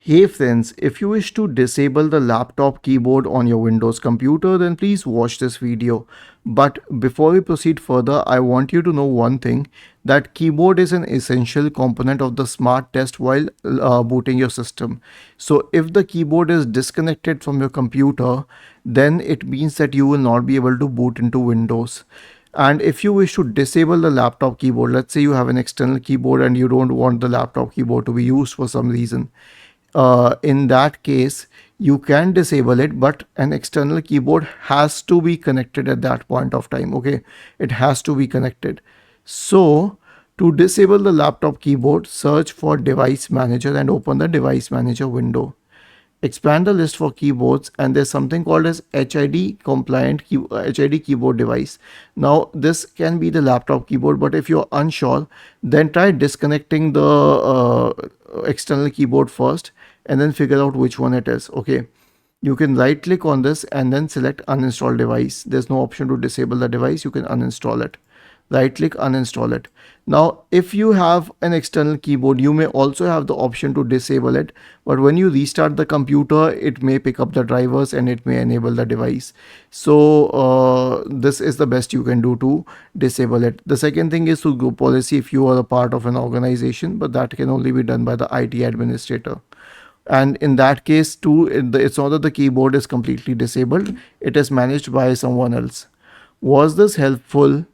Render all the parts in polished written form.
Hey friends, if you wish to disable the laptop keyboard on your Windows computer, then please watch this video. But before we proceed further, I want you to know one thing, that keyboard is an essential component of the smart test while booting your system. So if the keyboard is disconnected from your computer, then it means that you will not be able to boot into Windows. And if you wish to disable the laptop keyboard, let's say you have an external keyboard and you don't want the laptop keyboard to be used for some reason, in that case you can disable it, but an external keyboard has to be connected at that point of time. Okay, it has to be connected. So to disable the laptop keyboard, search for device manager and open the device manager window. Expand the list for keyboards, and there's something called as HID compliant HID keyboard device. Now this can be the laptop keyboard, but if you're unsure, then try disconnecting the external keyboard first and then figure out which one it is. Okay, you can right click on this and then select uninstall device. There's no option to disable the device, you can uninstall it. Right click, uninstall it. Now if you have an external keyboard, you may also have the option to disable it, but when you restart the computer, it may pick up the drivers and it may enable the device. So this is the best you can do to disable it. The second thing is to group policy if you are a part of an organization, but that can only be done by the IT administrator. And in that case too, it's not that the keyboard is completely disabled, it is managed by someone else. Was this helpful?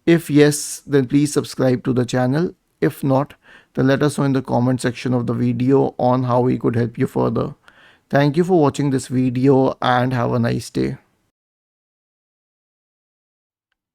If yes, then please subscribe to the channel. If not, then let us know in the comment section of the video on how we could help you further. Thank you for watching this video and have a nice day.